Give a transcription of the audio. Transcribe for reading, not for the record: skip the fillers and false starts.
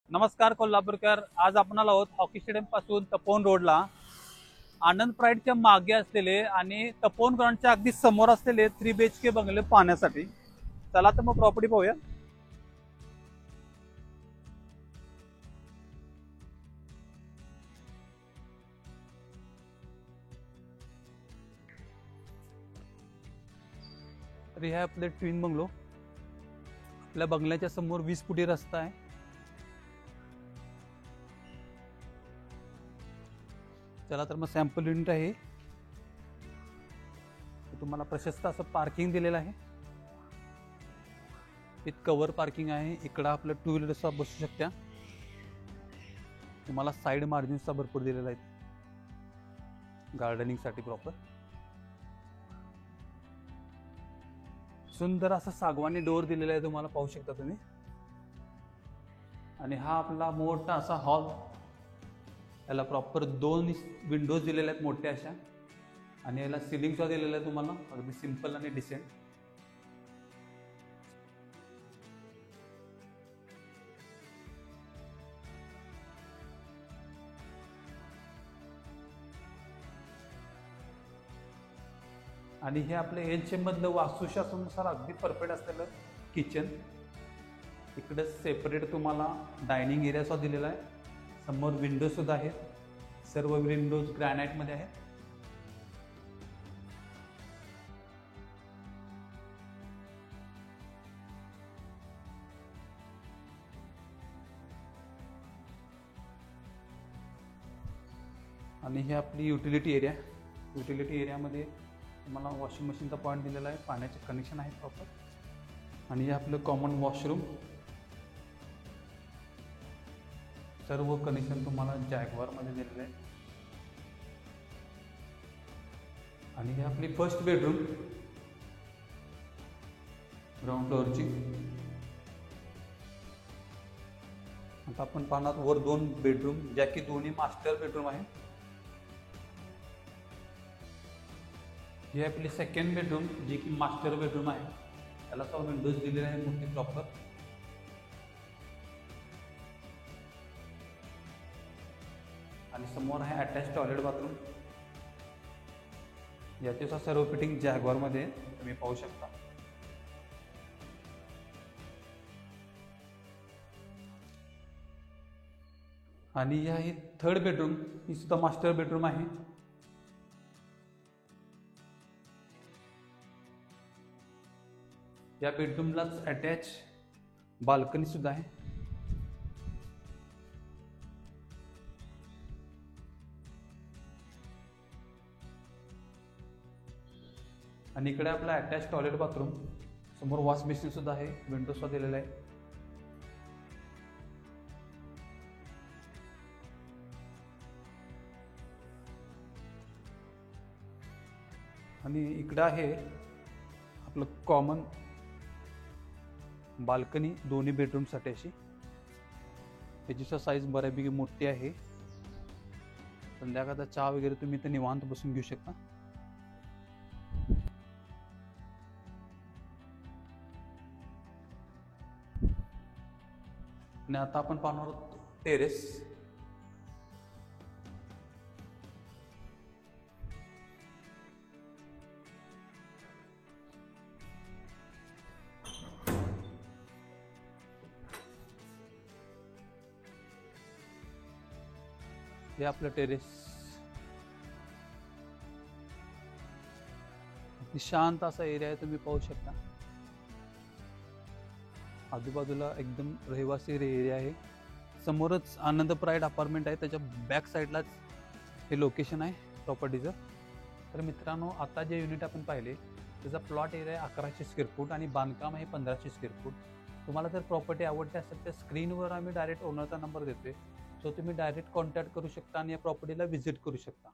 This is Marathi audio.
नमस्कार कोल्हापूरकर. आज आपण आलो आहोत हॉकी स्टेडियम पासून तपोवन रोडला आनंद प्राईडच्या मागे असलेले आणि तपोवन ग्राउंडच्या अगदी समोर असलेले 3 BHK बंगले पाहण्यासाठी. चला तर मग प्रॉपर्टी पाहूया. तर हे आपले ट्विन बंगलो. आपल्या बंगल्याच्या समोर 20 फुटी रस्ता आहे. चला तर मग सॅम्पल युनिट आहे. तुम्हाला प्रशस्त असं पार्किंग दिलेलं आहे. विथ कव्हर पार्किंग आहे. इकडं आपलं 2 व्हीलर सुद्धा बसू शकत्या. तुम्हाला साईड मार्जिन सुद्धा भरपूर दिलेला आहे गार्डनिंग साठी. प्रॉपर सुंदर असा सागवानी डोअर दिलेला आहे, तुम्हाला पाहू शकता तुम्ही. आणि हा आपला मोठा असा हॉल. याला प्रॉपर 2 विंडोज दिलेल्या आहेत मोठ्या अशा. आणि याला सिलिंग सुद्धा दिलेलं आहे तुम्हाला, अगदी सिंपल आणि डिसेंट. आणि हे आपलं एच मधलं वास्तुशास्त्रानुसार अगदी परफेक्ट असलेलं किचन. इकडे सेपरेट तुम्हाला डायनिंग एरिया सुद्धा दिलेला आहे. समोर विंडो सुद्धा आहेत. सर्व विंडोज ग्रॅनाइट मध्ये आहेत. आणि हे आपली युटिलिटी एरिया. युटिलिटी एरियामध्ये तुम्हाला वॉशिंग मशीनचा पॉईंट दिलेला आहे, पाण्याचे कनेक्शन आहे प्रॉपर. आणि हे आपलं कॉमन वॉशरूम. सर्व कनेक्शन तुम्हाला जॅगवार मध्ये दिलेलं आहे. आणि ही आपली फर्स्ट बेडरूम ग्राउंड फ्लोअरची. आता आपण पाहणार वर 2 बेडरूम, ज्या की दोन्ही मास्टर बेडरूम आहे. ही आपली सेकंड बेडरूम, जी की मास्टर बेडरूम आहे. त्याला तो विंडोज दिलेले आहे मोठे प्रॉपर. आणि समोर आहे अटॅच टॉयलेट बाथरूम. याचे सर्व फिटिंग जॅगवार मध्ये तुम्ही पाहू शकता. आणि ही आहे थर्ड बेडरूम. ही सुद्धा मास्टर बेडरूम आहे. या बेडरूमलाच अटॅच बाल्कनी सुद्धा आहे. आणि इकडे आपला अटॅच टॉयलेट बाथरूम. समोर वॉश बेसिन सुद्धा आहे. विंडो सुद्धा दिलेला आहे. आणि इकडे आहे आपलं कॉमन बाल्कनी दोन्ही बेडरूम साठी अशी. त्याची साईज बऱ्यापैकी मोठी आहे. संध्याकाळचा चहा वगैरे तुम्ही तर निवांत बसून घेऊ शकता. आणि आता आपण पाहणार आहोत टेरेस. हे आपलं टेरेस. शांत असा एरिया आहे, तुम्ही पाहू शकता. आजूबाजूला एकदम रहिवासी एरिया आहे. समोरच आनंद प्राईड अपार्टमेंट आहे. त्याच्या बॅक साईडलाच हे लोकेशन आहे प्रॉपर्टीचं. तर मित्रांनो, आता जे युनिट आपण पाहिले त्याचा प्लॉट एरिया आहे 1100 स्क्वेअर फूट आणि बांधकाम आहे 1500 स्क्वेअर फूट. तुम्हाला जर प्रॉपर्टी आवडते असेल तर स्क्रीनवर आम्ही डायरेक्ट ओनरचा नंबर देतोय. सो तुम्ही डायरेक्ट कॉन्टॅक्ट करू शकता आणि या प्रॉपर्टीला व्हिजिट करू शकता.